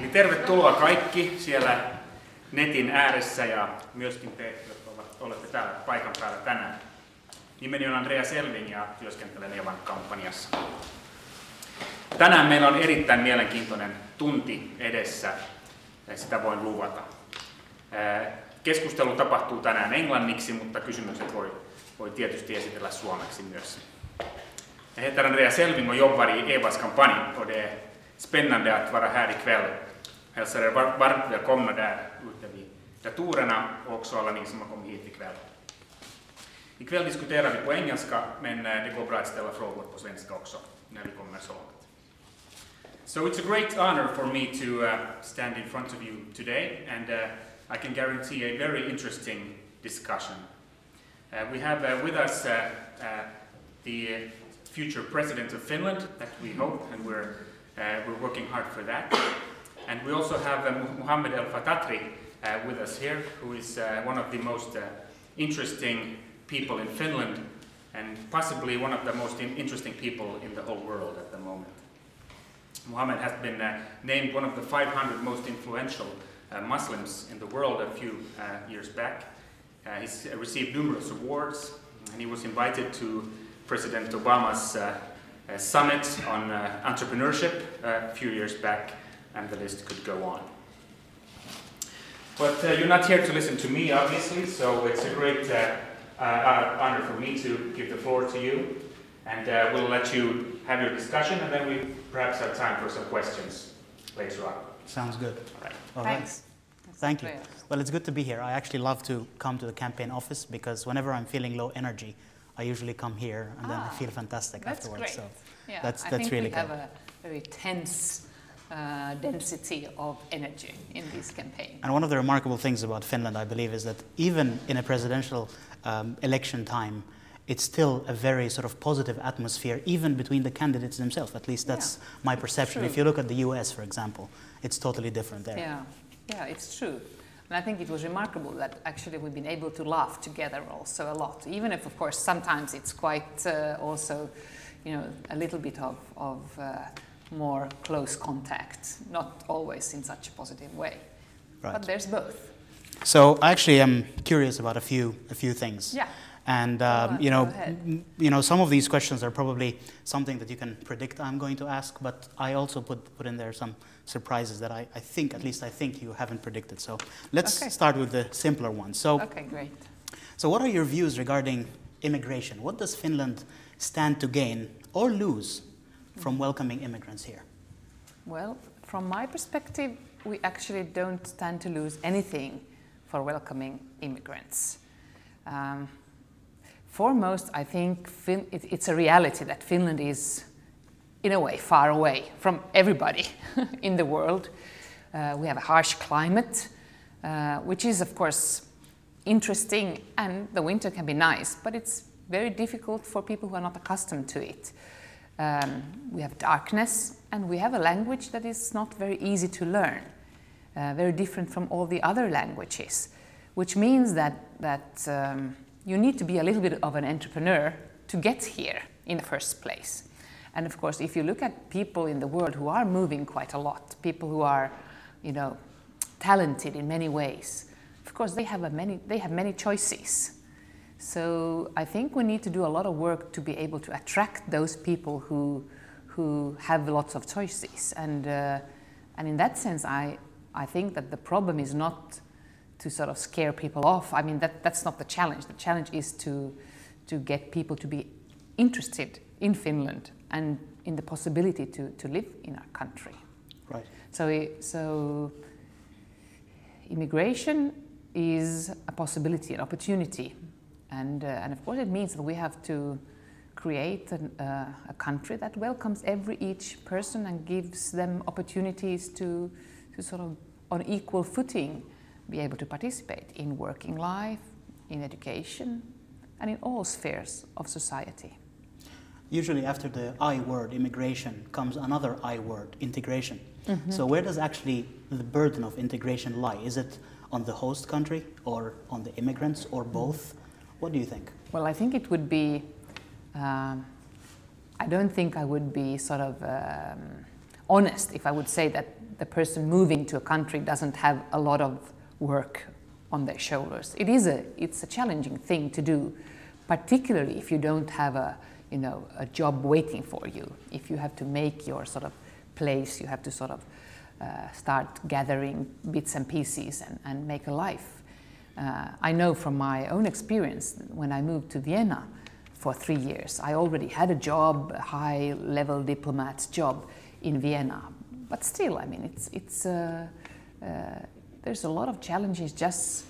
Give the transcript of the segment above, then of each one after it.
Niin tervetuloa kaikki siellä netin ääressä ja myöskin te, jotka olette täällä paikan päällä tänään. Nimeni on Andrea Selving ja työskentelen Evan-kampanjassa. Tänään meillä on erittäin mielenkiintoinen tunti edessä, sitä voin luvata. Keskustelu tapahtuu tänään englanniksi, mutta kysymykset voi tietysti esitellä suomeksi myös. Jag heter Andrea Selving och jobbar i Evas kampanj och det är spännande att vara här ikväll. Hälsar er varmt välkomna där ute vid datorerna och också alla ni som har kommit hit ikväll. Ikväll diskuterar vi på engelska, men det går bra att ställa frågor på svenska också när vi kommer så långt. So it's a great honor for me to stand in front of you today, and I can guarantee a very interesting discussion. We have with us the future president of Finland, that we hope, and we're working hard for that. And we also have Mohamed El-Fatatry with us here, who is one of the most interesting people in Finland, and possibly one of the most interesting people in the whole world at the moment. Mohamed has been named one of the 500 most influential Muslims in the world a few years back. He's received numerous awards, and he was invited to President Obama's summit on entrepreneurship a few years back, and the list could go on. But you're not here to listen to me, obviously, so it's a great honor for me to give the floor to you, and we'll let you have your discussion, and then we perhaps have time for some questions later on. Sounds good. All right. All Thanks. right. Thank you. Well, it's good to be here. I actually love to come to the campaign office because whenever I'm feeling low energy, I usually come here and then I feel fantastic afterwards. Great. So yeah, that's I think really we good. have a very tense density of energy in this campaign. And one of the remarkable things about Finland, I believe, is that even in a presidential election time, it's still a very sort of positive atmosphere, even between the candidates themselves. At least that's my perception. True. If you look at the US, for example, it's totally different there. Yeah, it's true. And I think it was remarkable that actually we've been able to laugh together also a lot, even if, of course, sometimes it's quite also, a little bit of more close contact, not always in such a positive way. Right. But there's both. So actually, I'm curious about a few things. Yeah. And some of these questions are probably something that you can predict I'm going to ask, but I also put in there some surprises that I think you haven't predicted. So let's start with the simpler one. So, okay, great. So what are your views regarding immigration? What does Finland stand to gain or lose from welcoming immigrants here? Well, from my perspective, we actually don't stand to lose anything for welcoming immigrants. Foremost, I think it's a reality that Finland is, in a way, far away from everybody in the world. We have a harsh climate, which is, of course, interesting, and the winter can be nice, but it's very difficult for people who are not accustomed to it. We have darkness, and we have a language that is not very easy to learn, very different from all the other languages, which means that you need to be a little bit of an entrepreneur to get here in the first place. And of course, if you look at people in the world who are moving quite a lot, people who are, talented in many ways, of course they have many choices. So I think we need to do a lot of work to be able to attract those people who have lots of choices. And in that sense, I think that the problem is not to sort of scare people off. I mean, that's not the challenge. The challenge is to get people to be interested in Finland and in the possibility to live in our country. Right. So immigration is a possibility, an opportunity. And of course it means that we have to create a country that welcomes each person and gives them opportunities to sort of on equal footing be able to participate in working life, in education, and in all spheres of society. Usually after the I word, immigration, comes another I word, integration. Mm-hmm. So where does actually the burden of integration lie? Is it on the host country or on the immigrants or both? What do you think? Well, I think it would be, I don't think I would be sort of honest if I would say that the person moving to a country doesn't have a lot of work on their shoulders. It's a challenging thing to do, particularly if you don't have a job waiting for you. If you have to make your sort of place, you have to sort of start gathering bits and pieces and make a life. I know from my own experience, when I moved to Vienna for 3 years, I already had a job, a high-level diplomat's job in Vienna. But still, I mean, there's a lot of challenges just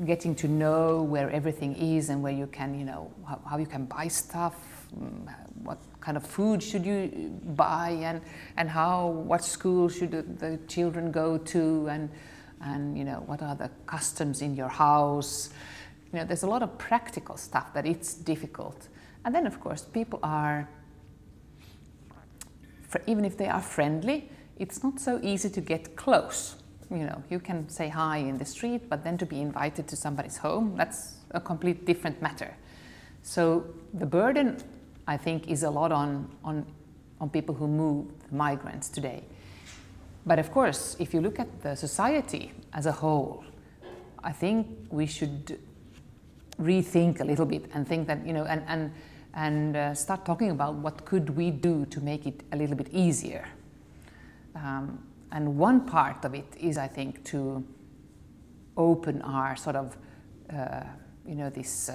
getting to know where everything is and where you can, how you can buy stuff, what kind of food should you buy, and what school should the children go to, and what are the customs in your house. There's a lot of practical stuff that it's difficult. And then, of course, people are, even if they are friendly, it's not so easy to get close. You can say hi in the street, but then to be invited to somebody's home, that's a complete different matter. So the burden, I think, is a lot on people who move, migrants today. But of course, if you look at the society as a whole, I think we should rethink a little bit and think that, and start talking about what could we do to make it a little bit easier. And one part of it is, I think, to open our sort of, this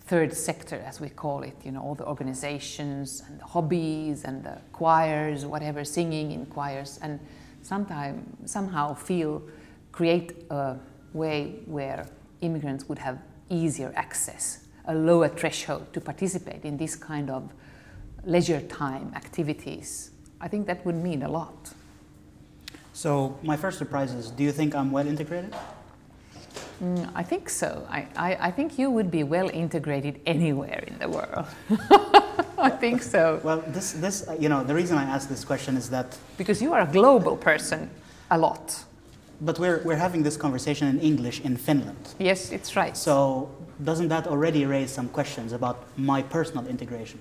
third sector, as we call it, all the organizations and the hobbies and the choirs, whatever, singing in choirs, and somehow create a way where immigrants would have easier access, a lower threshold to participate in this kind of leisure time activities. I think that would mean a lot. So my first surprise is, do you think I'm well integrated? I think so. I think you would be well integrated anywhere in the world. I think so. Well, the reason I ask this question is that... Because you are a global person a lot. But we're having this conversation in English in Finland. Yes, it's right. So doesn't that already raise some questions about my personal integration?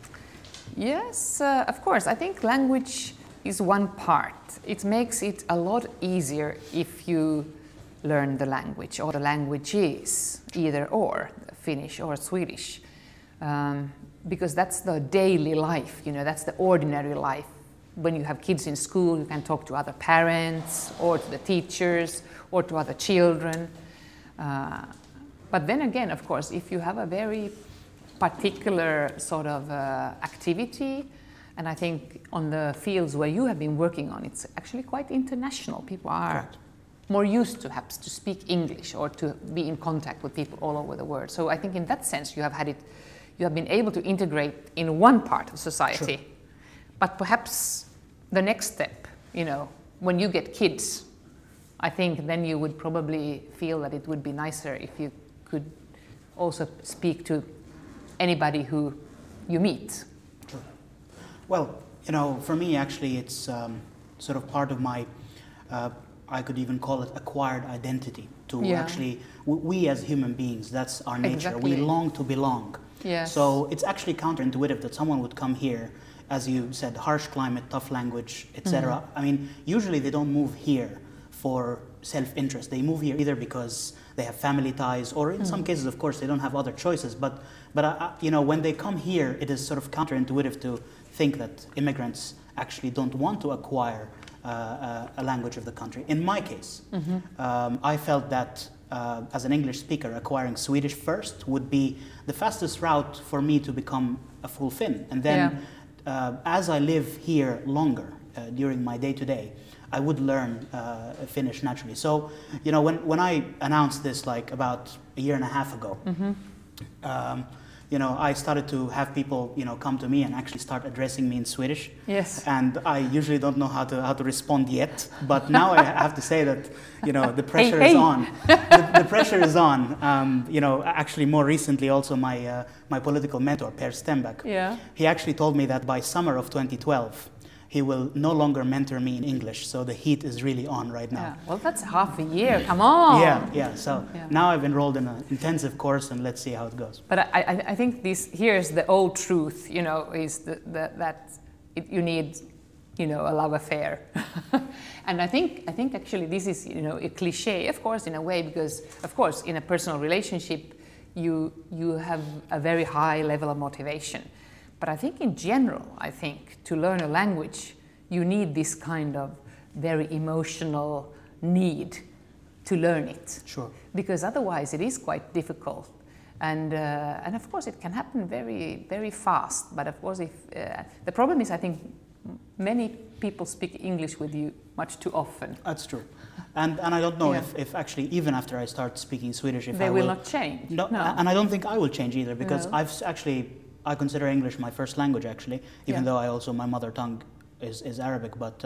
Yes, of course. I think language is one part. It makes it a lot easier if you learn the language, or the languages, either or, Finnish or Swedish, because that's the daily life, that's the ordinary life. When you have kids in school, you can talk to other parents, or to the teachers, or to other children. But then again, of course, if you have a very particular sort of activity, and I think on the fields where you have been working on, it's actually quite international. People are Correct. More used to perhaps to speak English or to be in contact with people all over the world. So I think in that sense you have been able to integrate in one part of society. Sure. But perhaps the next step, when you get kids, I think then you would probably feel that it would be nicer if you could also speak to anybody who you meet. Sure. Well, for me actually it's sort of part of my I could even call it acquired identity, to actually, we as human beings, that's our nature. Exactly. We long to belong. Yes. So it's actually counterintuitive that someone would come here, as you said, harsh climate, tough language, etc. I mean, usually they don't move here for self-interest. They move here either because they have family ties, or in some cases, of course, they don't have other choices. But when they come here, it is sort of counterintuitive to think that immigrants actually don't want to acquire a language of the country. In my case, I felt that as an English speaker, acquiring Swedish first would be the fastest route for me to become a full Finn. And then as I live here longer during my day-to-day, I would learn Finnish naturally. So, when I announced this like about a year and a half ago, I started to have people, come to me and actually start addressing me in Swedish. Yes. And I usually don't know how to respond yet. But now I have to say that, the pressure is on. The pressure is on. Actually, more recently, also my political mentor, Per Stenbeck, he actually told me that by summer of 2012, he will no longer mentor me in English, so the heat is really on right now. Yeah. Well, that's half a year, come on! Yeah. So now I've enrolled in an intensive course, and let's see how it goes. But I think here's the old truth, is that you need you know, a love affair. And I think actually this is, you know, a cliche, of course, in a way, because of course in a personal relationship you have a very high level of motivation. But I think in general, I think to learn a language you need this kind of very emotional need to learn it. Sure. Because otherwise it is quite difficult. And of course it can happen very, very fast. But of course if, the problem is I think many people speak English with you much too often. That's true. And I don't know if actually even after I start speaking Swedish, if they I will not change. No, and I don't think I will change either, because No. I consider English my first language actually, even though my mother tongue is Arabic, but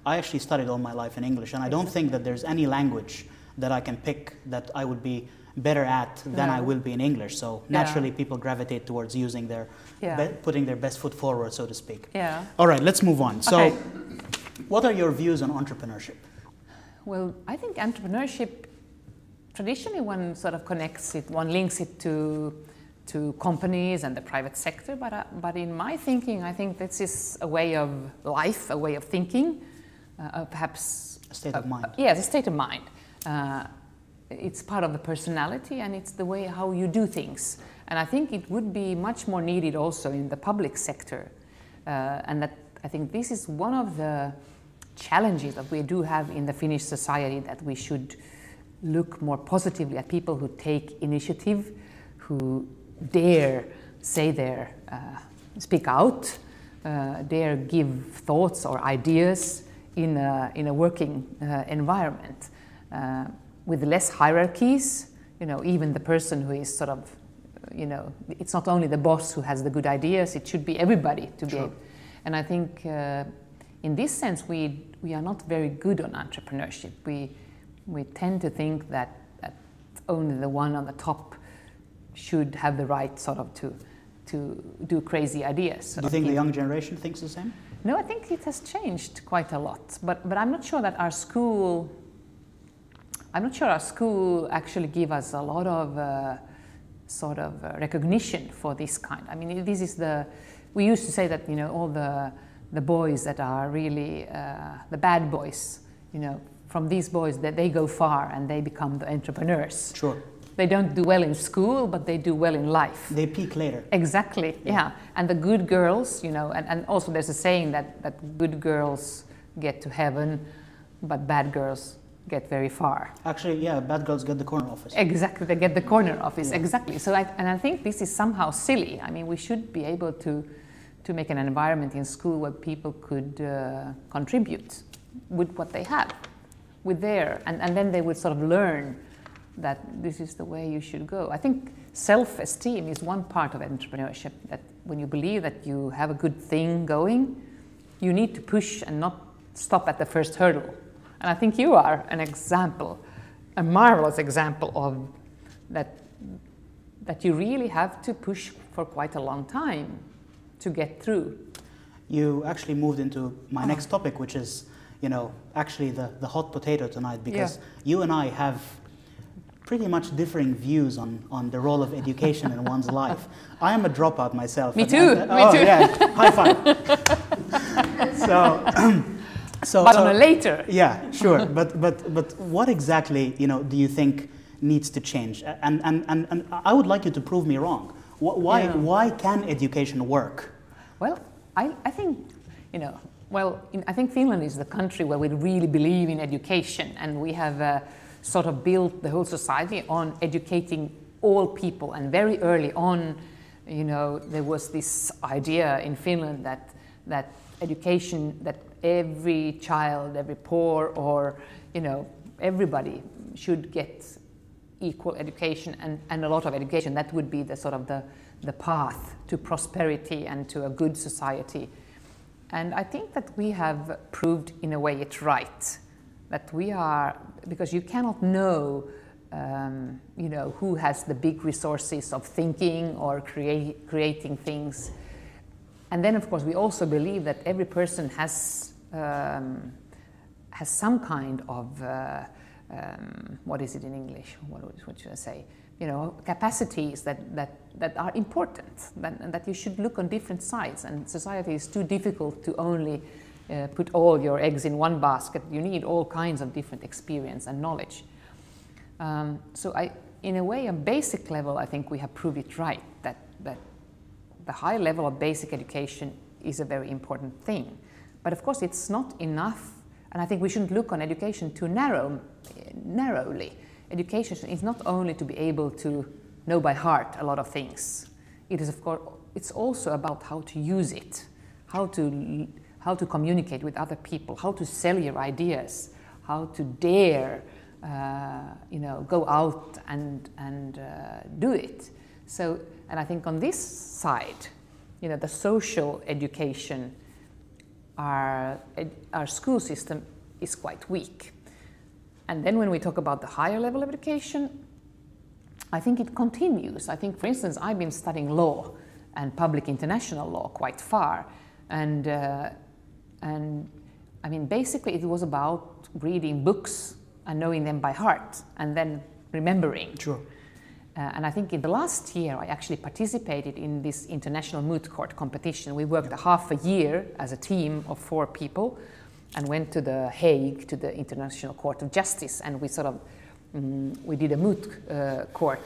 I actually studied all my life in English, and I don't think that there's any language that I can pick that I would be better at than I will be in English. So naturally people gravitate towards using their, putting their best foot forward, so to speak. Yeah. All right, let's move on. So what are your views on entrepreneurship? Well, I think entrepreneurship, traditionally one sort of connects it, one links it to companies and the private sector, but in my thinking, I think this is a way of life, a way of thinking, perhaps... A state of mind. Yes, a state of mind. It's part of the personality, and it's the way how you do things. And I think it would be much more needed also in the public sector. And that I think this is one of the challenges that we do have in the Finnish society, that we should look more positively at people who take initiative, who dare say their, speak out, dare give thoughts or ideas in a working environment. With less hierarchies, you know, even the person who is sort of, you know, it's not only the boss who has the good ideas, it should be everybody to be able. And I think in this sense we are not very good on entrepreneurship. We tend to think that only the one on the top should have the right sort of to do crazy ideas. Do you think the young generation thinks the same? No, I think it has changed quite a lot. But I'm not sure that our school actually give us a lot of sort of recognition for this kind. I mean, this is we used to say that, you know, all the boys that are really the bad boys, you know, from these boys that they go far and they become the entrepreneurs. Sure. They don't do well in school, but they do well in life. They peak later. Exactly, yeah. And the good girls, you know, and also there's a saying that good girls get to heaven, but bad girls get very far. Actually, yeah, bad girls get the corner office. Exactly, they get the corner office, exactly. So, I think this is somehow silly. I mean, we should be able to make an environment in school where people could contribute with what they have, with their, and then they would sort of learn that this is the way you should go. I think self-esteem is one part of entrepreneurship, that when you believe that you have a good thing going, you need to push and not stop at the first hurdle. And I think you are an example, a marvelous example of that you really have to push for quite a long time to get through. You actually moved into my next topic, which is, you know, actually the hot potato tonight, because you and I have pretty much differing views on the role of education in one's life. I am a dropout myself. Me too. Me too. Yeah, high five. But on a later. Yeah, sure. But what exactly, you know, do you think needs to change? And I would like you to prove me wrong. Why can education work? Well, I think, you know, I think Finland is the country where we really believe in education, and we have sort of built the whole society on educating all people. And very early on, you know, there was this idea in Finland that education, that every child, every poor, or, you know, everybody should get equal education and a lot of education. That would be the sort of the path to prosperity and to a good society. And I think that we have proved in a way it's right, that we are, because you cannot know, you know, who has the big resources of thinking or creating things. And then, of course, we also believe that every person has some kind of, what is it in English? What should I say? You know, capacities that are important, that you should look on different sides. And society is too difficult to only put all your eggs in one basket. You need all kinds of different experience and knowledge. So in a way, on basic level, I think we have proved it right, that the high level of basic education is a very important thing. But of course, it's not enough, and I think we shouldn't look on education too narrowly. Education is not only to be able to know by heart a lot of things. It is, of course, it's also about how to use it, how to communicate with other people, how to sell your ideas, how to dare, go out and do it. So, and I think on this side, the social education, our school system is quite weak. And then when we talk about the higher level of education, I think it continues. I think, for instance, I've been studying law and public international law quite far. And I mean, basically it was about reading books and knowing them by heart and then remembering. Sure. And I think in the last year I actually participated in this international moot court competition. We worked a half a year as a team of 4 people and went to The Hague, to the International Court of Justice, and we sort of we did a moot court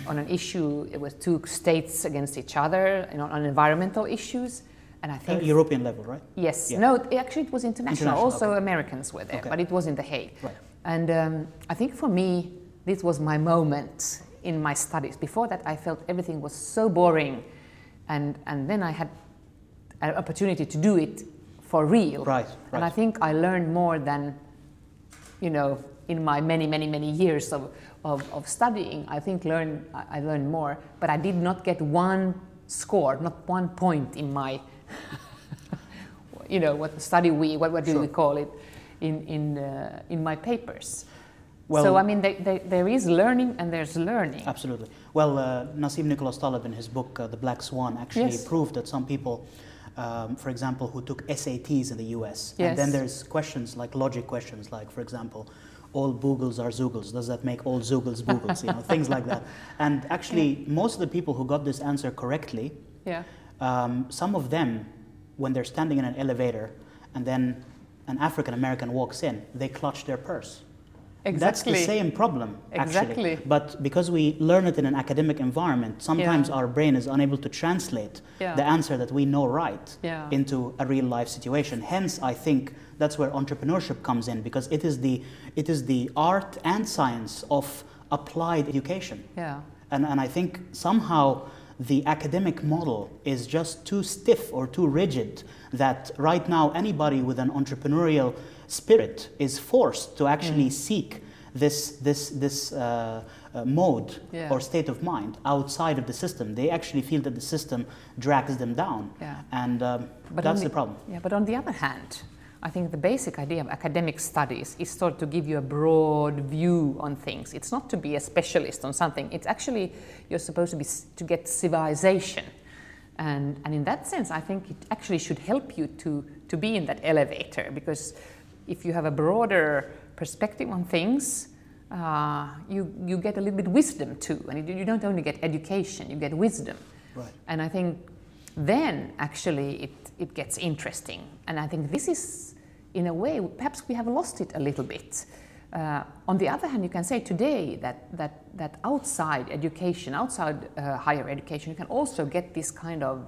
on an issue. It was 2 states against each other on environmental issues. And I think European level, right? Yes. Yeah. No, actually it was international. Also okay. Americans were there, okay. but it was in The Hague. Right. And I think for me, this was my moment in my studies. Before that, I felt everything was so boring, and then I had an opportunity to do it for real. Right. And I think I learned more than, in my many years of studying. I think I learned more, but I did not get one score, not 1 point in my, what study what do we call it, in my papers. Well, so I mean, there is learning and there's learning. Absolutely. Well, Nassim Nicholas Taleb in his book The Black Swan actually proved that some people, for example, who took SATs in the US, and then there's questions like logic questions, like for example, all boogles are zoogles. Does that make all zoogles boogles? Things like that. And actually, most of the people who got this answer correctly, some of them, when they're standing in an elevator and then an African American walks in, they clutch their purse. Exactly. That's the same problem, actually. Exactly. But because we learn it in an academic environment, sometimes our brain is unable to translate the answer that we know right into a real life situation. Hence, I think that's where entrepreneurship comes in, because it is the art and science of applied education. Yeah. And I think somehow the academic model is just too stiff or too rigid that right now anybody with an entrepreneurial spirit is forced to actually seek this mode or state of mind outside of the system. They actually feel that the system drags them down, and that's the problem. Yeah, but on the other hand, I think the basic idea of academic studies is sort of to give you a broad view on things. It's not to be a specialist on something. It's actually, you're supposed to get civilization. And in that sense, I think it actually should help you to be in that elevator, because if you have a broader perspective on things, you get a little bit wisdom too. And you don't only get education, you get wisdom. Right. And I think then actually it gets interesting. And I think this is, in a way, perhaps we have lost it a little bit. On the other hand, you can say today that outside education, outside higher education, you can also get this kind of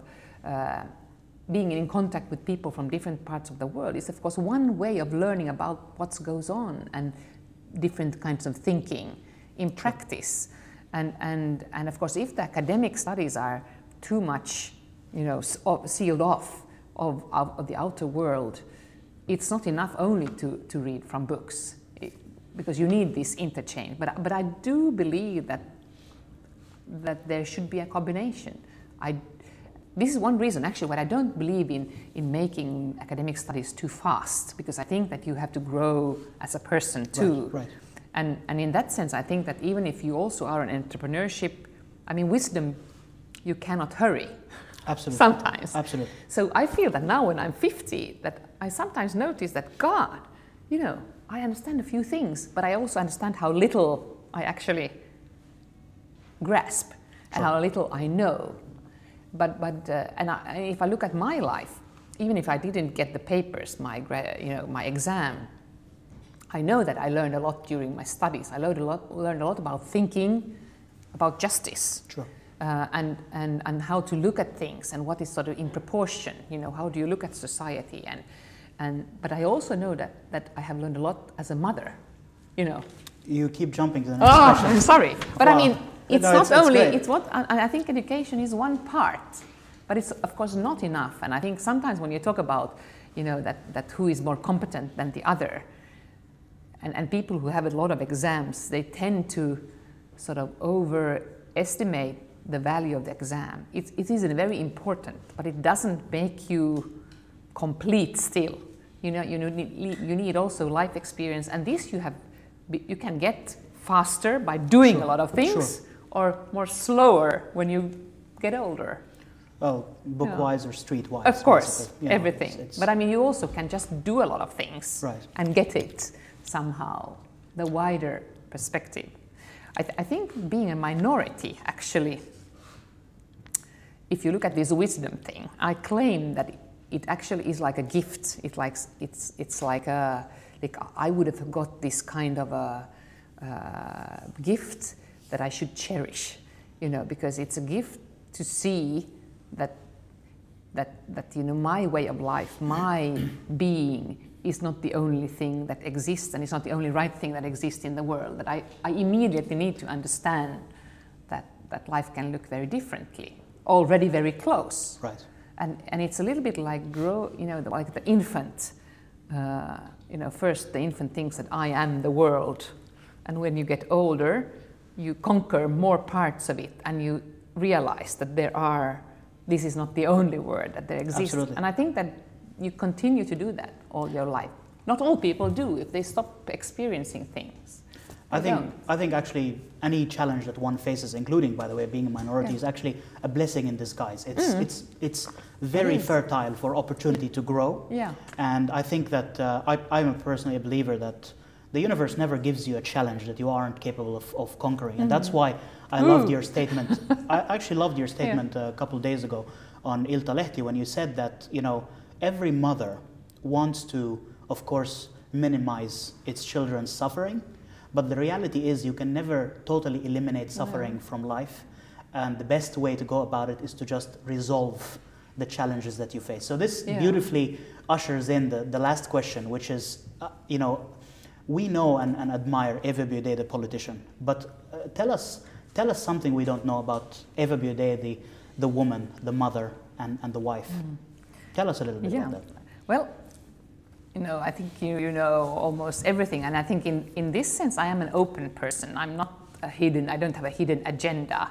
being in contact with people from different parts of the world is, of course, one way of learning about what goes on and different kinds of thinking in practice. And of course, if the academic studies are too much, sealed off of the outer world, it's not enough only to read from books, because you need this interchange. But I do believe that there should be a combination. This is one reason, actually, why I don't believe in making academic studies too fast, because I think that you have to grow as a person too. Right. And in that sense, I think that even if you also are an entrepreneurship, I mean, wisdom, you cannot hurry. Absolutely. Sometimes. Absolutely. So I feel that now when I'm 50, that I sometimes notice that, God, I understand a few things, but I also understand how little I actually grasp and how little I know. But if I look at my life, even if I didn't get the papers, my exam, I know that I learned a lot during my studies. I learned a lot about thinking, about justice, Sure. And how to look at things, and what is sort of in proportion. How do you look at society? But I also know that I have learned a lot as a mother. You keep jumping to the next Oh, question. I'm sorry, but Wow. I mean, it's No, not only great. it's what, and I think education is one part, but it's of course not enough. And I think sometimes when you talk about, that who is more competent than the other, and people who have a lot of exams, they tend to sort of overestimate the value of the exam. It is very important, but it doesn't make you complete still. You need also life experience, and this you can get faster by doing Sure. a lot of things, or more slower when you get older. Well, book-wise or street-wise. Of course, basically. everything. It's But I mean, you also can just do a lot of things Right. and get it somehow, the wider perspective. I think being a minority, actually, if you look at this wisdom thing, I claim that it actually is like a gift. It's like I would have got this kind of a gift that I should cherish, because it's a gift to see that my way of life, my being, is not the only thing that exists, and it's not the only right thing that exists in the world. That I immediately need to understand that life can look very differently, already very close. Right. And it's a little bit like like the infant. First the infant thinks that I am the world, and when you get older, you conquer more parts of it, and you realize that this is not the only word, that there exists. Absolutely. And I think that you continue to do that all your life. Not all people do if they stop experiencing things. I think actually any challenge that one faces, including, by the way, being a minority, is actually a blessing in disguise. It's very fertile for opportunity to grow. Yeah. And I think that I'm personally a believer that the universe never gives you a challenge that you aren't capable of conquering. And that's why I loved your statement. I actually loved your statement a couple of days ago on Iltalehti, when you said that, every mother wants to, of course, minimize its children's suffering. But the reality is you can never totally eliminate suffering from life. And the best way to go about it is to just resolve the challenges that you face. So this beautifully ushers in the last question, which is, we know and admire Eva Biaudet, the politician. But tell us something we don't know about Eva Biaudet, the woman, the mother, and the wife. Tell us a little bit about that. Well, I think you know almost everything, and I think in this sense I am an open person. I'm not I don't have a hidden agenda,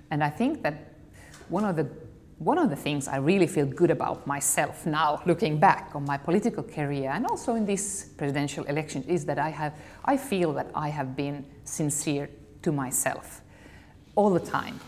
and I think that one of the things I really feel good about myself now, looking back on my political career and also in this presidential election, is that I feel that I have been sincere to myself all the time,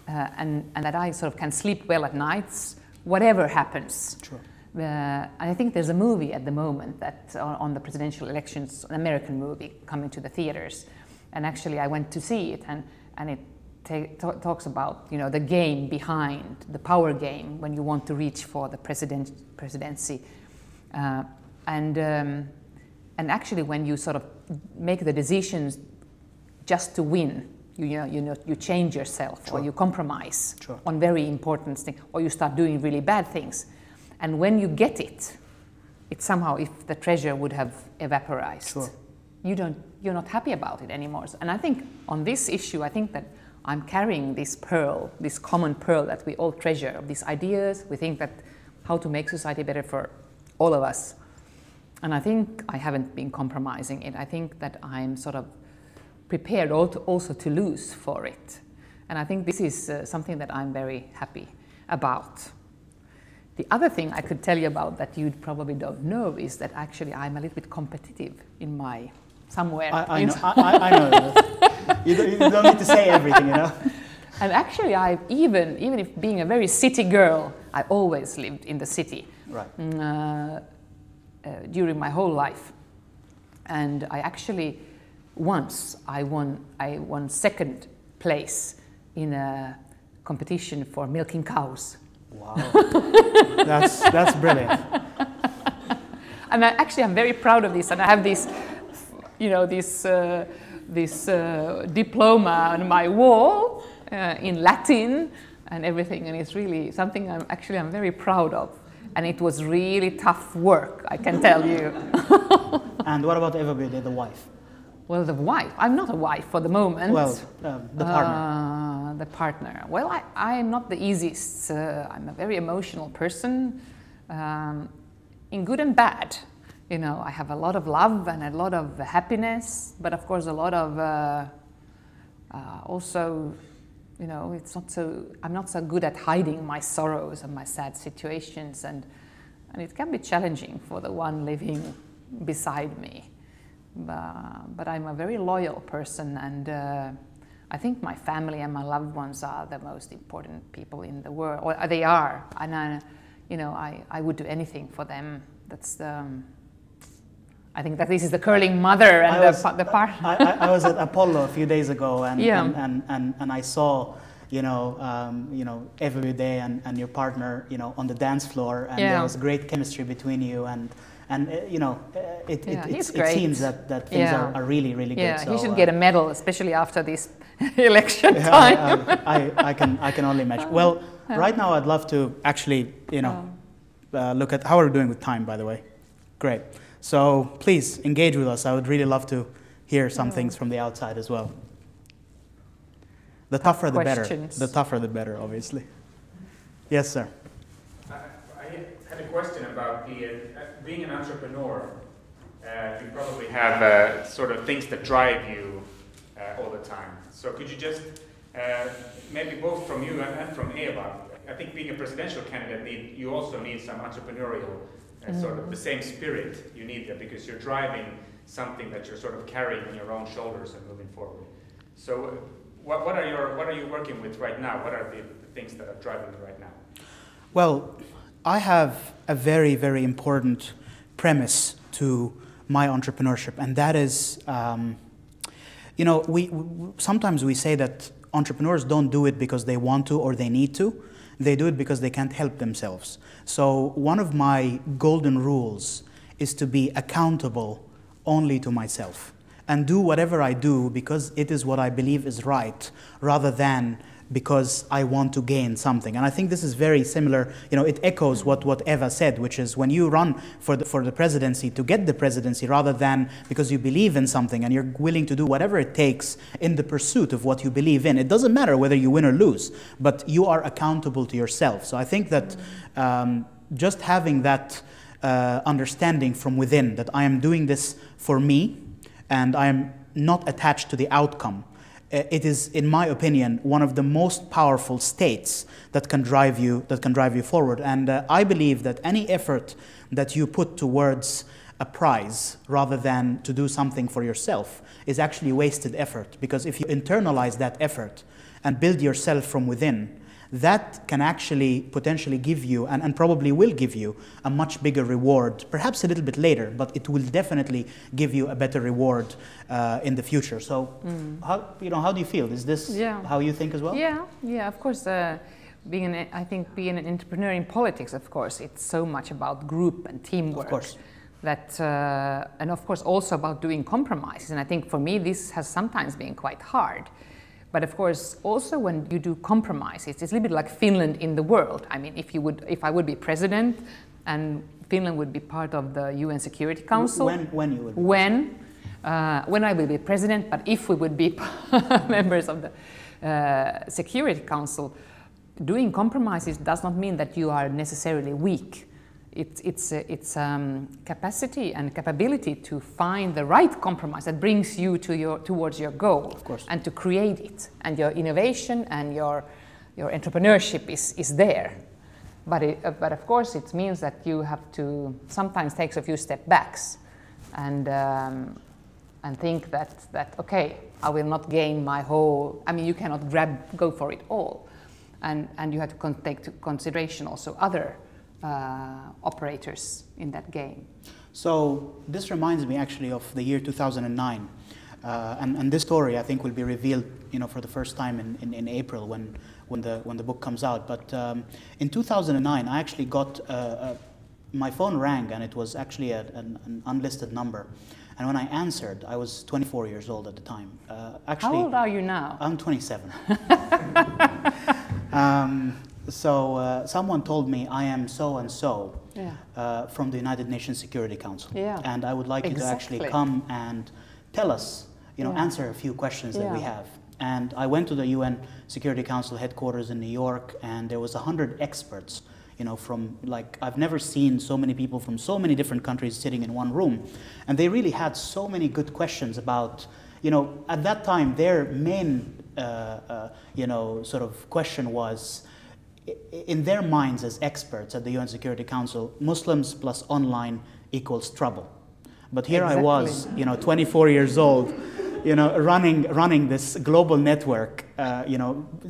and that I sort of can sleep well at nights, whatever happens. Sure. I think there's a movie at the moment that on the presidential elections, an American movie coming to the theaters, and actually I went to see it, and it talks about the game behind the power game when you want to reach for the presidency, and actually when you sort of make the decisions just to win, you change yourself. Sure. Or you compromise. Sure. On very important things, or you start doing really bad things. And when you get it, it's somehow, if the treasure would have evaporated, sure. You're not happy about it anymore. And I think on this issue, I think that I'm carrying this pearl, this common pearl that we all treasure, of these ideas. We think that how to make society better for all of us. And I think I haven't been compromising it. I think that I'm sort of prepared also to lose for it. And I think this is something that I'm very happy about. The other thing I could tell you about that you probably don't know is that actually I'm a little bit competitive in my somewhere. I know that. You don't need to say everything, And actually, even if being a very city girl, I always lived in the city. Right. During my whole life, and I actually I won second place in a competition for milking cows. Wow, that's brilliant. And I'm very proud of this, and I have this, you know, this diploma on my wall in Latin and everything, and it's really something I'm very proud of. And it was really tough work, I can tell you. And what about Eva Biaudet, the wife? Well, the wife. I'm not a wife for the moment. Well, the partner. The partner. Well, I'm not the easiest. I'm a very emotional person, in good and bad. You know, I have a lot of love and a lot of happiness, but of course a lot of also, you know, I'm not so good at hiding my sorrows and my sad situations, and it can be challenging for the one living beside me. But I'm a very loyal person, and I think my family and my loved ones are the most important people in the world, or they are, and you know, I would do anything for them. That's the. I think that this is the curling mother and the part. I was at Apollo a few days ago, and yeah. and I saw, you know, Eva Biaudet and your partner, you know, on the dance floor, and yeah. there was great chemistry between you, and you know, it seems that things yeah. are really good. Yeah, so, he should get a medal, especially after this election time. I can only imagine. Well, right now I'd love to actually, you know, look at how we're doing with time, by the way. Great. So please engage with us. I would really love to hear some things from the outside as well. The tougher the better. The tougher the better, obviously. Yes, sir. I had a question about being an entrepreneur. You probably have sort of things that drive you all the time. So could you just, maybe both from you and from Eva, I think being a presidential candidate, you also need some entrepreneurial sort of the same spirit you need there, because you're driving something that you're sort of carrying on your own shoulders and moving forward. So what are you working with right now? What are the things that are driving you right now? Well, I have a very, very important premise to my entrepreneurship, and that is, you know, sometimes we say that entrepreneurs don't do it because they want to or they need to. They do it because they can't help themselves. So one of my golden rules is to be accountable only to myself and do whatever I do because it is what I believe is right, rather than because I want to gain something. And I think this is very similar, you know, it echoes what Eva said, which is when you run for the presidency to get the presidency, rather than because you believe in something and you're willing to do whatever it takes in the pursuit of what you believe in. It doesn't matter whether you win or lose, but you are accountable to yourself. So I think that just having that understanding from within, that I am doing this for me and I am not attached to the outcome, it is, in my opinion, one of the most powerful states that can drive you forward. And I believe that any effort that you put towards a prize rather than to do something for yourself is actually wasted effort, because if you internalize that effort and build yourself from within, that can actually potentially give you, and probably will give you, a much bigger reward, perhaps a little bit later, but it will definitely give you a better reward in the future. So how do you feel? Is this how you think as well? Yeah, of course. I think being an entrepreneur in politics, of course, it's so much about group and teamwork. Of course. That, and of course also about doing compromises. And I think for me this has sometimes been quite hard. But of course, also when you do compromises, it's a little bit like Finland in the world. I mean, if I would be president and Finland would be part of the UN Security Council. When you would be when I will be president, but if we would be members of the Security Council, doing compromises does not mean that you are necessarily weak. It's capacity and capability to find the right compromise that brings you towards your goal, of course, and to create it. And your innovation and your entrepreneurship is there. But of course it means that you have to sometimes take a few step backs and think that okay, I will not gain my whole. I mean, you cannot go for it all, and you have to take into consideration also other operators in that game. So this reminds me actually of the year 2009. And this story, I think, will be revealed, for the first time in April when the book comes out. But in 2009, I actually got my phone rang, and it was actually an unlisted number. And when I answered, I was 24 years old at the time. Actually, how old are you now? I'm 27. So someone told me, I am so-and-so from the United Nations Security Council. Yeah. And I would like you to actually come and tell us, answer a few questions that we have. And I went to the UN Security Council headquarters in New York, and there was 100 experts, from I've never seen so many people from so many different countries sitting in one room. And they really had so many good questions about, at that time, their main, sort of question was, in their minds as experts at the UN Security Council, Muslims plus online equals trouble. But here I was, 24 years old, running this global network,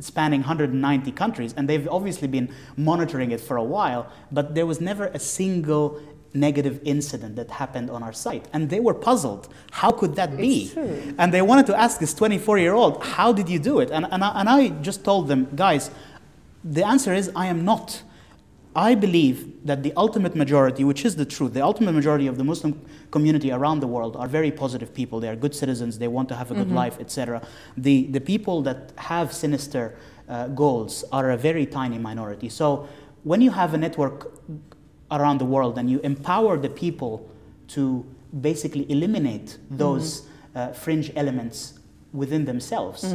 spanning 190 countries, and they've obviously been monitoring it for a while, but there was never a single negative incident that happened on our site. And they were puzzled. How could that be? It's true. And they wanted to ask this 24-year-old, how did you do it? And I just told them, guys, the answer is I am not. I believe that the ultimate majority, which is the truth, the ultimate majority of the Muslim community around the world are very positive people. They are good citizens. They want to have a good life, etc. The people that have sinister goals are a very tiny minority. So when you have a network around the world and you empower the people to basically eliminate those fringe elements within themselves,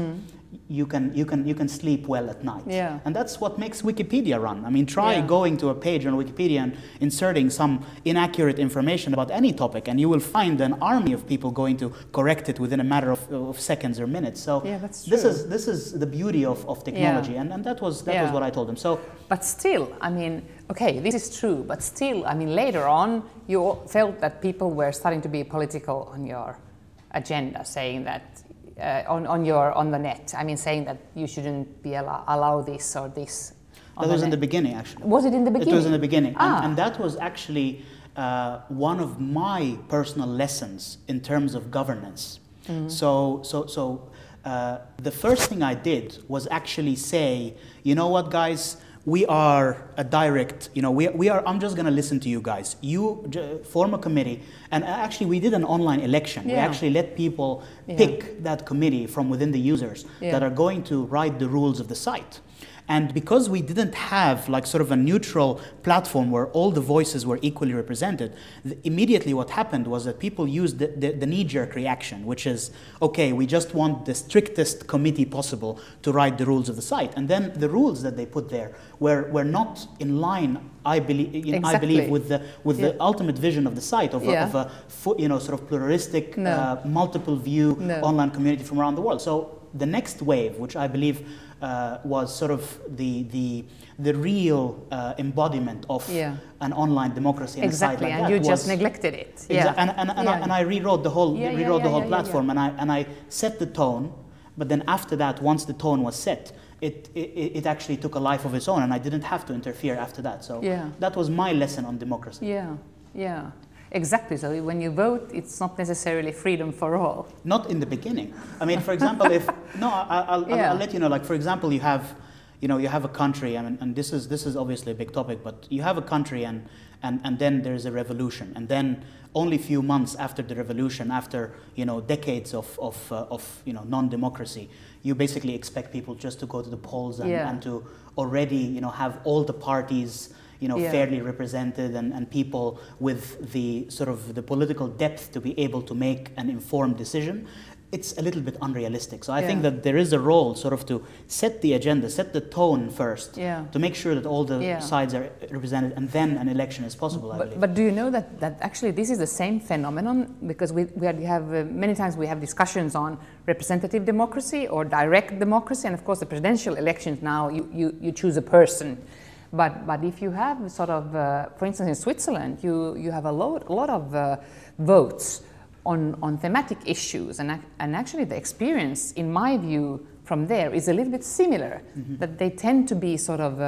you can sleep well at night. Yeah. And that's what makes Wikipedia run. I mean, try going to a page on Wikipedia and inserting some inaccurate information about any topic, and you will find an army of people going to correct it within a matter of seconds or minutes. So that's true. this is the beauty of technology, and that was what I told them. So, but still, I mean, okay, this is true, but still, I mean, later on, you felt that people were starting to be political on your agenda, saying that on the net. I mean, saying that you shouldn't be allow this or this. That was in the beginning, actually. Was it in the beginning? It was in the beginning, and that was actually one of my personal lessons in terms of governance. So the first thing I did was actually say, you know what, guys. We are a direct, I'm just going to listen to you guys. You form a committee, and actually we did an online election. We actually let people pick that committee from within the users that are going to write the rules of the site. And because we didn't have sort of a neutral platform where all the voices were equally represented, immediately what happened was that people used the knee-jerk reaction, which is, okay, we just want the strictest committee possible to write the rules of the site. And then the rules that they put there were not in line, I believe, with the ultimate vision of the site of a sort of pluralistic, multiple view online community from around the world. So the next wave, which I believe was sort of the real embodiment of an online democracy. Exactly, and you just neglected it. And I rewrote the whole platform, and I set the tone. But then after that, once the tone was set, it actually took a life of its own, and I didn't have to interfere after that. So that was my lesson on democracy. Yeah. Exactly. So when you vote, it's not necessarily freedom for all. Not in the beginning. I mean, for example, I'll let you know. Like, for example, you have a country, and this is obviously a big topic, but you have a country, and then there's a revolution, and then only a few months after the revolution, after decades of non-democracy, you basically expect people just to go to the polls and to already have all the parties fairly represented, and people with the sort of the political depth to be able to make an informed decision. It's a little bit unrealistic. So I think that there is a role sort of to set the agenda, set the tone first, to make sure that all the sides are represented, and then an election is possible, I believe. But do you know that actually this is the same phenomenon? Because we have many times we have discussions on representative democracy or direct democracy, and of course the presidential elections now you choose a person. But if you have sort of, for instance, in Switzerland, you have a lot of votes on thematic issues, and actually the experience, in my view, from there is a little bit similar. That they tend to be sort of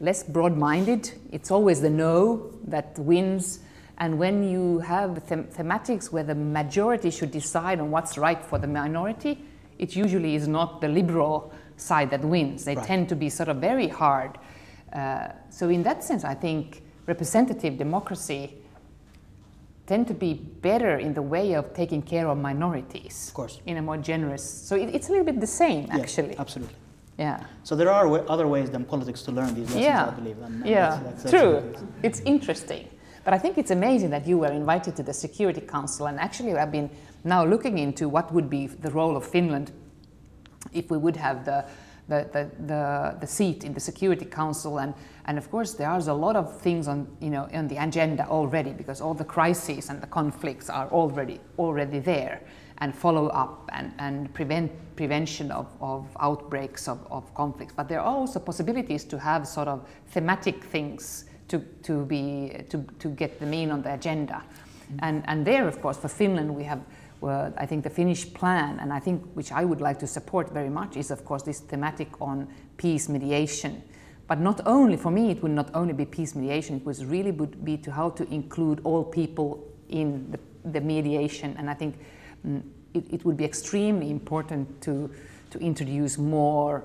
less broad-minded. It's always the no that wins, And when you have thematics where the majority should decide on what's right for the minority, it usually is not the liberal side that wins. They tend to be sort of very hard. So in that sense, I think representative democracy tend to be better in the way of taking care of minorities. Of course. In a more generous. So it's a little bit the same, actually. Yes, absolutely. Yeah. So there are other ways than politics to learn these lessons, I believe. And that's true. It's interesting. But I think it's amazing that you were invited to the Security Council, and actually I've been now looking into what would be the role of Finland if we would have the seat in the Security Council, and of course there are a lot of things on the agenda already, because all the crises and the conflicts are already there, and follow up and prevention of outbreaks of conflicts. But there are also possibilities to have sort of thematic things to get them in on the agenda. And there, of course, for Finland we have, I think the Finnish plan, and I think which I would like to support very much, is of course this thematic on peace mediation. But not only, for me, it would not only be peace mediation, it was really would be to how to include all people in the mediation. And I think it would be extremely important to introduce more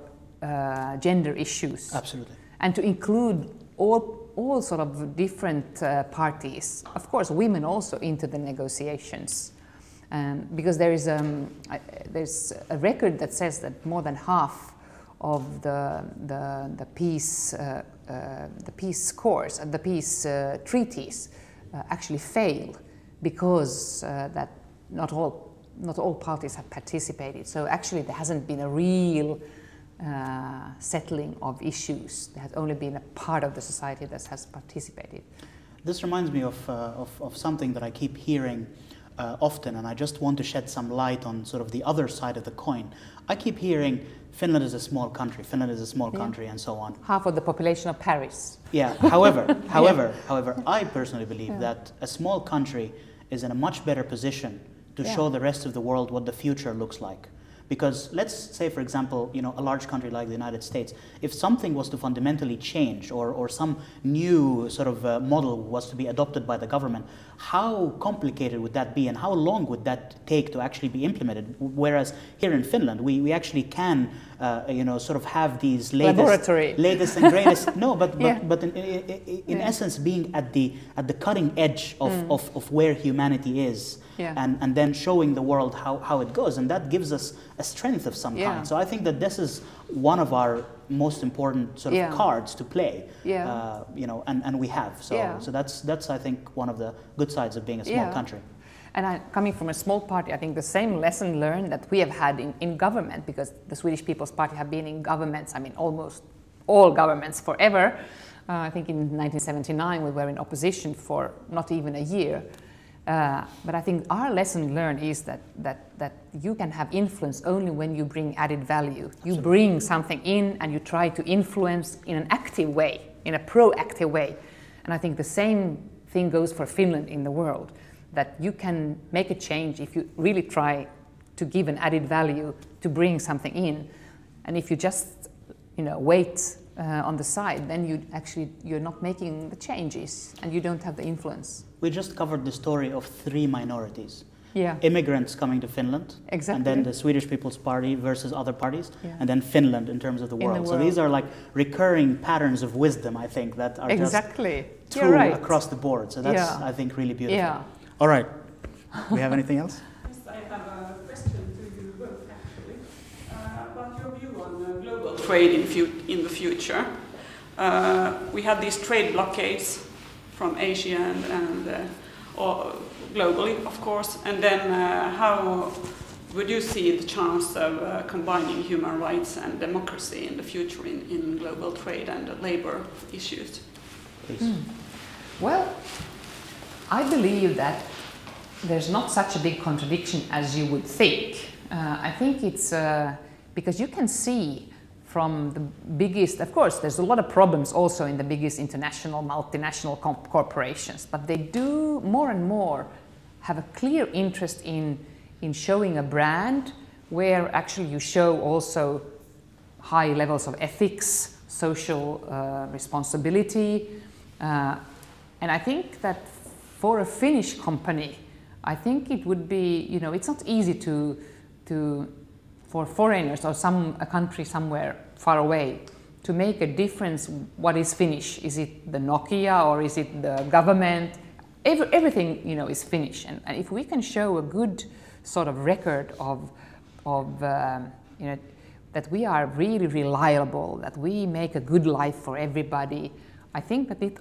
gender issues. Absolutely. And to include all sort of different parties, of course women also, into the negotiations. Because there's a record that says that more than half of the peace scores and the peace treaties actually fail because that not all parties have participated. So actually there hasn't been a real settling of issues. There has only been a part of the society that has participated. This reminds me of something that I keep hearing often, and I just want to shed some light on sort of the other side of the coin. I keep hearing Finland is a small country, Finland is a small country, and so on. Half of the population of Paris. Yeah, however, I personally believe that a small country is in a much better position to show the rest of the world what the future looks like. Because let's say, for example, a large country like the United States, if something was to fundamentally change, or some new sort of model was to be adopted by the government, how complicated would that be, and how long would that take to actually be implemented? Whereas here in Finland, we actually can, sort of have these latest and greatest. No, but in essence, being at the cutting edge of where humanity is. Yeah. And then showing the world how it goes, and that gives us a strength of some kind. So I think that this is one of our most important sort of cards to play. Yeah. And we have. So that's I think one of the good sides of being a small country. And coming from a small party, I think the same lesson learned that we have had in government, because the Swedish People's Party have been in governments, I mean almost all governments forever. I think in 1979 we were in opposition for not even a year. But I think our lesson learned is that you can have influence only when you bring added value. Absolutely. You bring something in and you try to influence in an active way, in a proactive way. And I think the same thing goes for Finland in the world, that you can make a change if you really try to give an added value, to bring something in. And if you just wait on the side, then you're not making the changes and you don't have the influence. We just covered the story of 3 minorities. Yeah. Immigrants coming to Finland, exactly. And then the Swedish People's Party versus other parties, and then Finland in terms of the world. So these are like recurring patterns of wisdom, I think, that are just true across the board. So that's, I think, really beautiful. Yeah. All right. We have anything else? Yes, I have a question to you both, actually. About your view on global trade in the future. We have these trade blockades from Asia or globally, of course. And then how would you see the chance of combining human rights and democracy in the future in global trade and labor issues? Well, I believe that there's not such a big contradiction as you would think. I think it's because you can see from the biggest, of course, there's a lot of problems also in the biggest international, multinational corporations, but they do more and more have a clear interest in showing a brand where actually you show also high levels of ethics, social responsibility. And I think that for a Finnish company, I think it would be, you know, it's not easy for foreigners or a country somewhere far away to make a difference. What is Finnish? Is it the Nokia or is it the government? Everything, you know, is Finnish. And if we can show a good sort of record of you know, that we are really reliable, that we make a good life for everybody, I think that it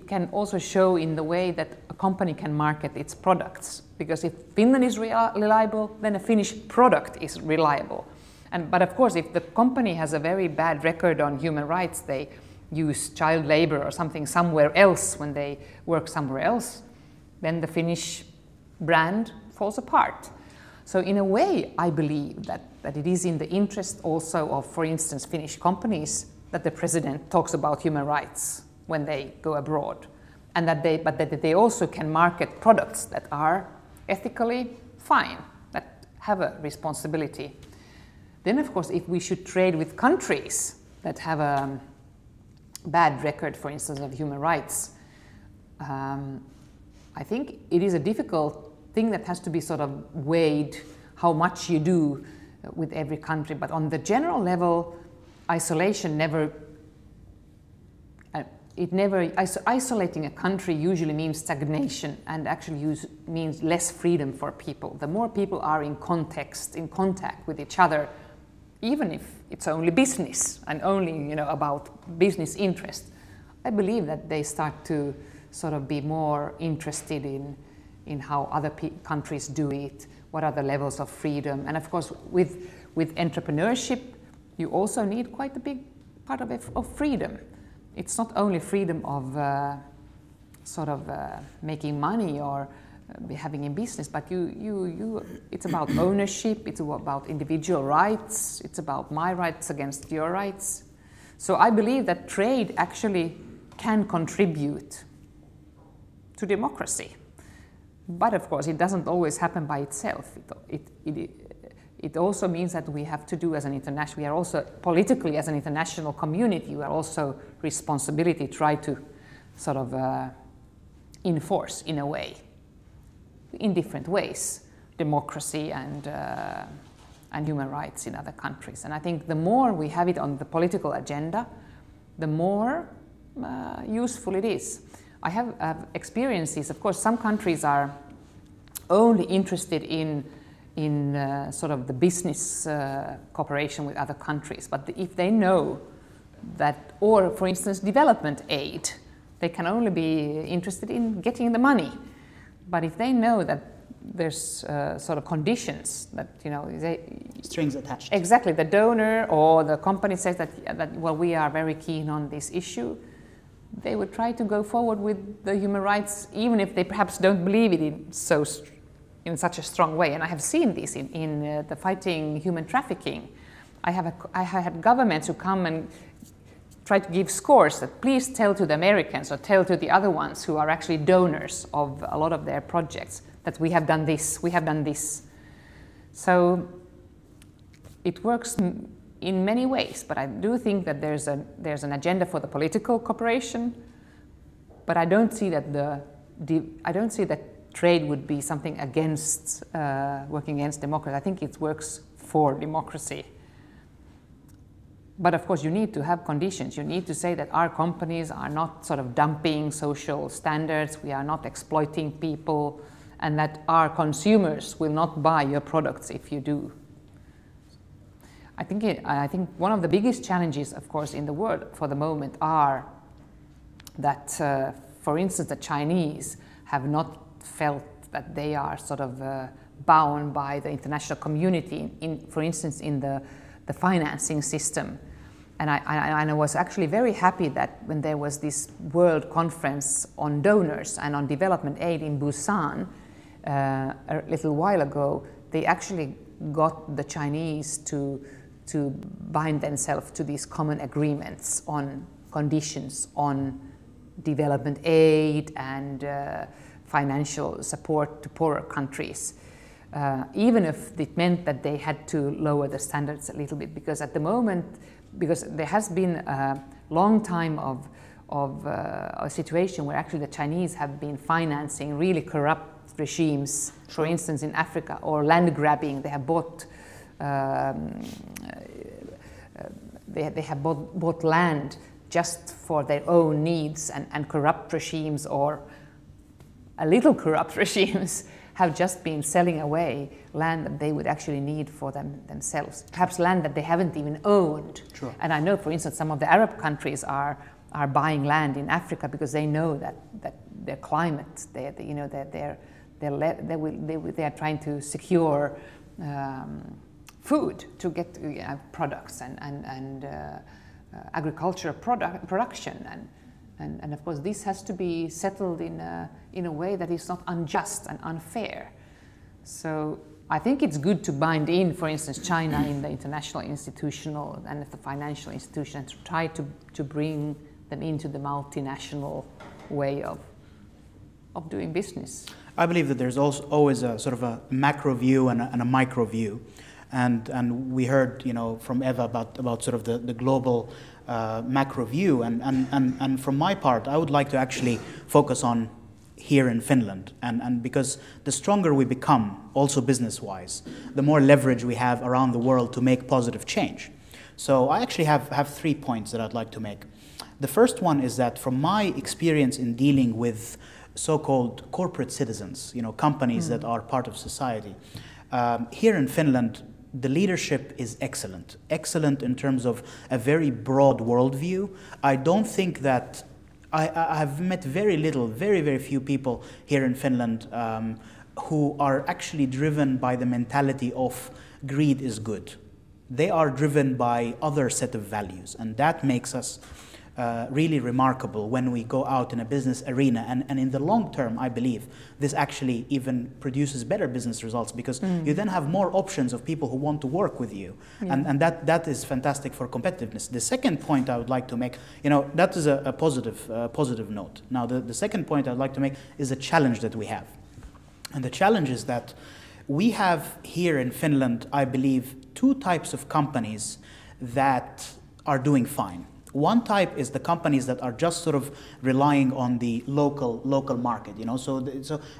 can also show in the way that a company can market its products. Because if Finland is reliable, then a Finnish product is reliable. But of course, if the company has a very bad record on human rights, they use child labor or something somewhere else when they work somewhere else, then the Finnish brand falls apart. So in a way, I believe that it is in the interest also of, for instance, Finnish companies that the president talks about human rights when they go abroad, and that they also can market products that are ethically fine, that have a responsibility. Then, of course, if we should trade with countries that have a bad record, for instance, of human rights, I think it is a difficult thing that has to be sort of weighed how much you do with every country. But on the general level, isolation isolating a country usually means stagnation and actually means less freedom for people. The more people are in contact with each other, even if it's only business and only, you know, about business interest, I believe that they start to sort of be more interested in how other countries do it, what are the levels of freedom. And of course, with entrepreneurship, you also need quite a big part of freedom. It's not only freedom of making money or having a business, but it's about ownership, it's about individual rights, it's about my rights against your rights. So I believe that trade actually can contribute to democracy. But of course, it doesn't always happen by itself. It also means that we have to do as an international, we are also politically as an international community, we are also responsibility to try to sort of enforce in a way, in different ways, democracy and human rights in other countries. And I think the more we have it on the political agenda, the more useful it is. I have experiences, of course, some countries are only interested in sort of the business cooperation with other countries. But if they know that, or for instance, development aid, they can only be interested in getting the money. But if they know that there's sort of conditions that, you know, strings attached. Exactly, the donor or the company says that well, we are very keen on this issue, they would try to go forward with the human rights, even if they perhaps don't believe it in such a strong way. And I have seen this in the fighting human trafficking. I had governments who come and try to give scores that please tell to the Americans or tell to the other ones who are actually donors of a lot of their projects that we have done this, we have done this. So it works in many ways, but I do think that there's an agenda for the political cooperation, but I don't see that trade would be something against working against democracy. I think it works for democracy. But of course, you need to have conditions. You need to say that our companies are not sort of dumping social standards, we are not exploiting people, and that our consumers will not buy your products if you do. I think one of the biggest challenges, of course, in the world for the moment are that, for instance, the Chinese have not felt that they are sort of bound by the international community, for instance, in the financing system. And I was actually very happy that when there was this World Conference on Donors and on Development Aid in Busan a little while ago, they actually got the Chinese to bind themselves to these common agreements on conditions on development aid and financial support to poorer countries. Even if it meant that they had to lower the standards a little bit, because at the moment, because there has been a long time of a situation where actually the Chinese have been financing really corrupt regimes, for instance in Africa, or land grabbing. They have bought bought land just for their own needs, and corrupt regimes, or a little corrupt regimes, have just been selling away land that they would actually need for themselves, perhaps land that they haven't even owned. Sure. And I know, for instance, some of the Arab countries are buying land in Africa because they know that their climate, they are trying to secure food to get products and agricultural production, and of course this has to be settled in a way that is not unjust and unfair. So I think it's good to bind in, for instance, China in the international institutional and the financial institutions, to try to bring them into the multinational way of doing business. I believe that there's also always a sort of a macro view and a micro view, and we heard, you know, from Eva about sort of the global macro view, and from my part, I would like to actually focus on here in Finland, and because the stronger we become, also business-wise, the more leverage we have around the world to make positive change. So I actually have 3 points that I'd like to make. The first one is that from my experience in dealing with so-called corporate citizens, you know, companies that are part of society, here in Finland, the leadership is excellent. Excellent in terms of a very broad worldview. I don't think that I've met very few people here in Finland who are actually driven by the mentality of greed is good. They are driven by other set of values, and that makes us really remarkable when we go out in a business arena. And in the long term, I believe this actually even produces better business results, because you then have more options of people who want to work with you. Yeah. And that is fantastic for competitiveness. The second point I would like to make, you know, that is a positive note. Now, the second point I'd like to make is a challenge that we have. And the challenge is that we have here in Finland, I believe, 2 types of companies that are doing fine. One type is the companies that are just sort of relying on the local market, you know. So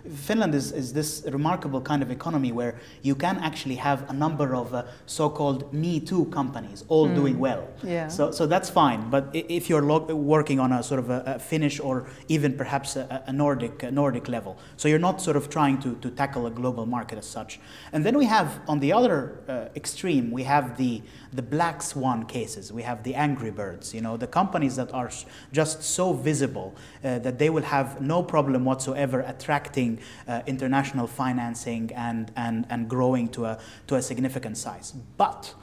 Finland is this remarkable kind of economy where you can actually have a number of so-called Me Too companies all doing well. Yeah. So that's fine. But if you're working on a sort of a Finnish or even perhaps a Nordic level, so you're not sort of trying to tackle a global market as such. And then we have, on the other extreme, we have the black swan cases. We have the Angry Birds, you know, the companies that are just so visible that they will have no problem whatsoever attracting international financing and growing to a significant size. But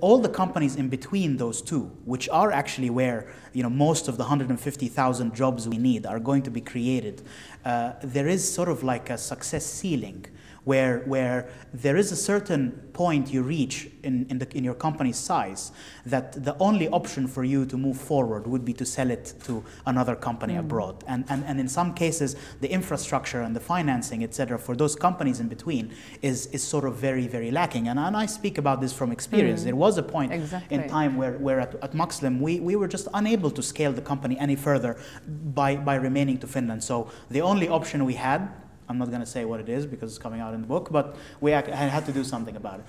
all the companies in between those two, which are actually where, you know, most of the 150,000 jobs we need are going to be created, there is sort of like a success ceiling, where there is a certain point you reach in your company's size that the only option for you to move forward would be to sell it to another company abroad. And in some cases, the infrastructure and the financing, etc., for those companies in between is sort of very lacking. And I speak about this from experience. There was a point in time where at Maxlim, we were just unable to scale the company any further by remaining to Finland. So the only option we had, I'm not going to say what it is because it's coming out in the book, but we had to do something about it.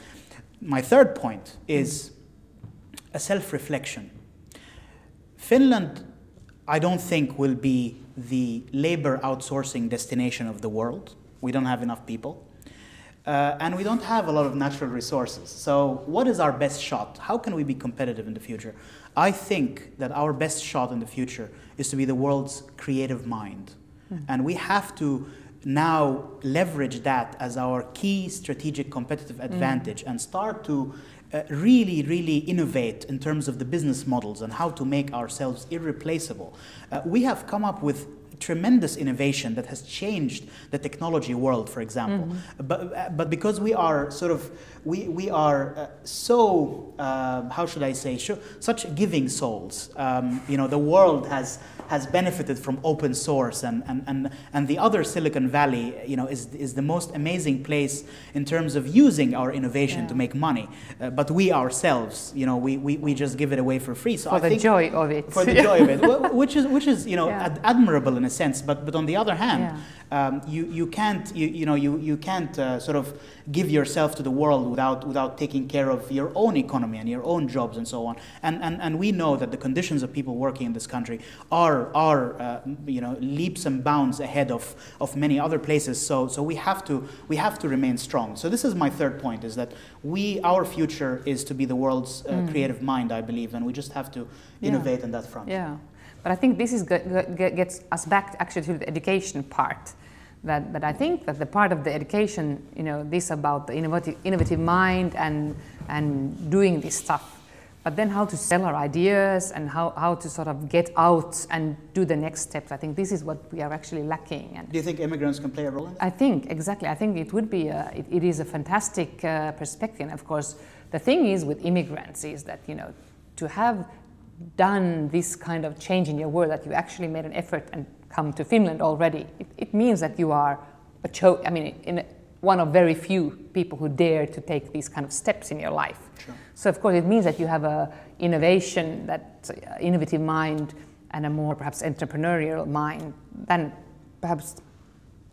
My third point is a self-reflection. Finland, I don't think, will be the labor outsourcing destination of the world. We don't have enough people. And we don't have a lot of natural resources. So what is our best shot? How can we be competitive in the future? I think that our best shot in the future is to be the world's creative mind. And we have to now leverage that as our key strategic competitive advantage and start to really innovate in terms of the business models and how to make ourselves irreplaceable. We have come up with tremendous innovation that has changed the technology world, for example. But because we are sort of, we are so, how should I say, such giving souls. You know, the world has benefited from open source, and the other Silicon Valley, you know, is the most amazing place in terms of using our innovation to make money. But we ourselves, you know, we just give it away for free. So for the joy of it. For the joy of it, which is you know, admirable in a sense. But on the other hand, you can't sort of give yourself to the world without taking care of your own economy and your own jobs and so on. And we know that the conditions of people working in this country are you know, leaps and bounds ahead of many other places. So we have to remain strong. So this is my third point: is that our future is to be the world's creative mind, I believe, and we just have to innovate on that front. Yeah, but I think this is gets us back actually to the education part. That I think that the part of the education, you know, this about the innovative mind and doing this stuff, but then how to sell our ideas and how to sort of get out and do the next steps. I think this is what we are actually lacking. And do you think immigrants can play a role in that? I think, exactly. I think it would be, it is a fantastic perspective. And of course, the thing is with immigrants is that, you know, to have done this kind of change in your world, that you actually made an effort and come to Finland already, it means that you are one of very few people who dare to take these kind of steps in your life. Sure. So of course it means that you have a innovative mind and a more perhaps entrepreneurial mind than perhaps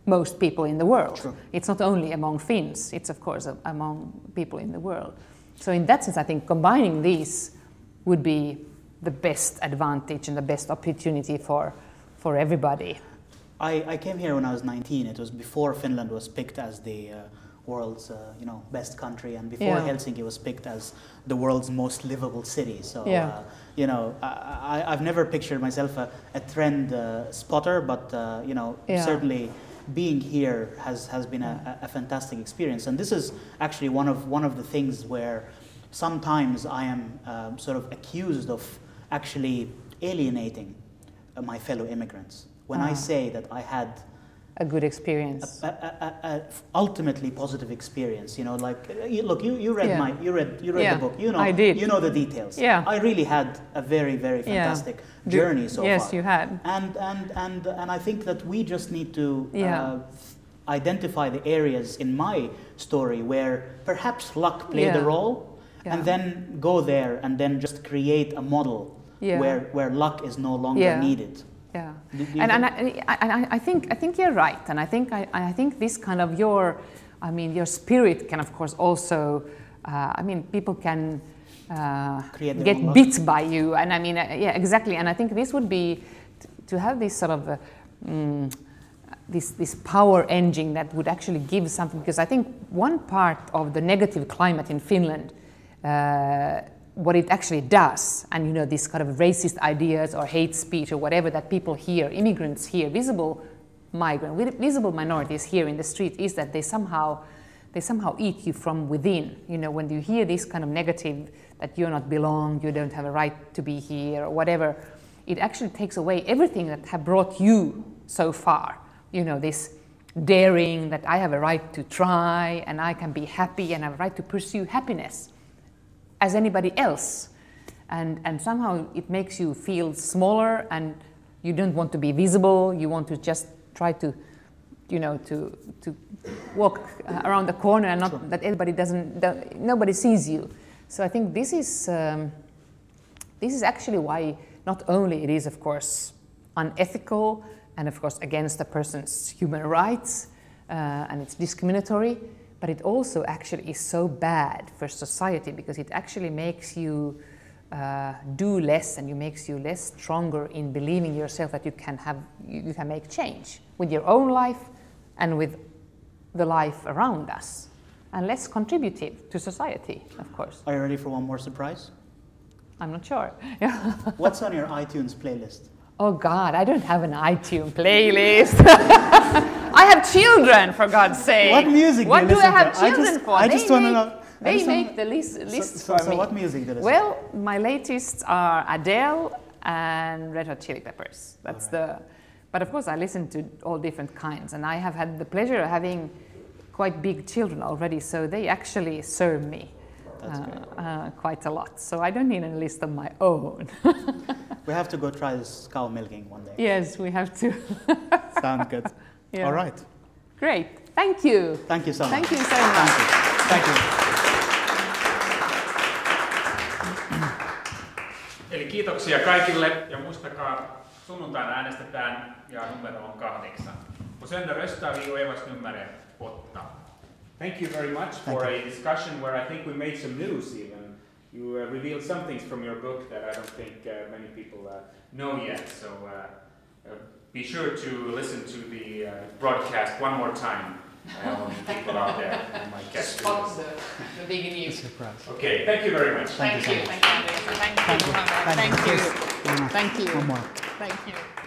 most people in the world. Sure. It's not only among Finns, it's of course among people in the world. So in that sense, I think combining these would be the best advantage and the best opportunity for everybody. I came here when I was 19. It was before Finland was picked as the world's you know, best country, and before Helsinki was picked as the world's most livable city. So you know, I've never pictured myself a trend spotter, but you know, certainly being here has been a fantastic experience. And this is actually one of the things where sometimes I am sort of accused of actually alienating my fellow immigrants when I say that I had a good experience, a ultimately positive experience. You know, like look, you read the book. You know, I did. You know the details. Yeah, I really had a very fantastic journey so far. Yes, you had. And I think that we just need to identify the areas in my story where perhaps luck played a role, and then go there and then just create a model where luck is no longer needed. Yeah, and I think you're right, and I think this kind of your spirit can of course also, people can get bit by you, and exactly, and I think this would be to have this sort of this power engine that would actually give something, because I think one part of the negative climate in Finland, what it actually does, and you know, these kind of racist ideas or hate speech or whatever that people hear, immigrants hear, visible minorities here in the street, is that they somehow eat you from within. You know, when you hear this kind of negative, that you're not belong, you don't have a right to be here or whatever, it actually takes away everything that have brought you so far. You know, this daring, that I have a right to try and I can be happy and I have a right to pursue happiness as anybody else, and somehow it makes you feel smaller, and you don't want to be visible. You want to just try to, you know, to walk around the corner and not that everybody nobody sees you. So I think this is actually why not only it is of course unethical and of course against a person's human rights and it's discriminatory, but it also actually is so bad for society, because it actually makes you do less, and it makes you less stronger in believing yourself that you can make change with your own life and with the life around us, and less contributive to society, of course. Are you ready for one more surprise? I'm not sure. What's on your iTunes playlist? Oh God, I don't have an iTunes playlist. I have children, for God's sake. What music what do you listen I have to? children for? I just want to know. They make the list for me. So what music do you listen to? Well, my latest are Adele and Red Hot Chili Peppers. That's But of course I listen to all different kinds, and I have had the pleasure of having quite big children already, so they actually serve me quite a lot. So I don't need a list of my own. We have to go try this cow milking one day. Yes, we have to. Sounds good. Yeah. All right. Great. Thank you. Thank you so much. Thank you so much. Thank you. Thank you. Eli kiitoksia kaikille ja muistakaa, sunnuntaina äänestetään ja numero on 8. Och sen röstar vi och Evas nummer är 8. Thank you very much for a discussion where I think we made some news even. You revealed some things from your book that I don't think many people know yet. So be sure to listen to the broadcast one more time. All the people out there who might catch the big news. Okay, thank you very much. Thank you. Thank you, Andreas. Thank you, Mohamed. Thank you. Thank you. One more. Thank you.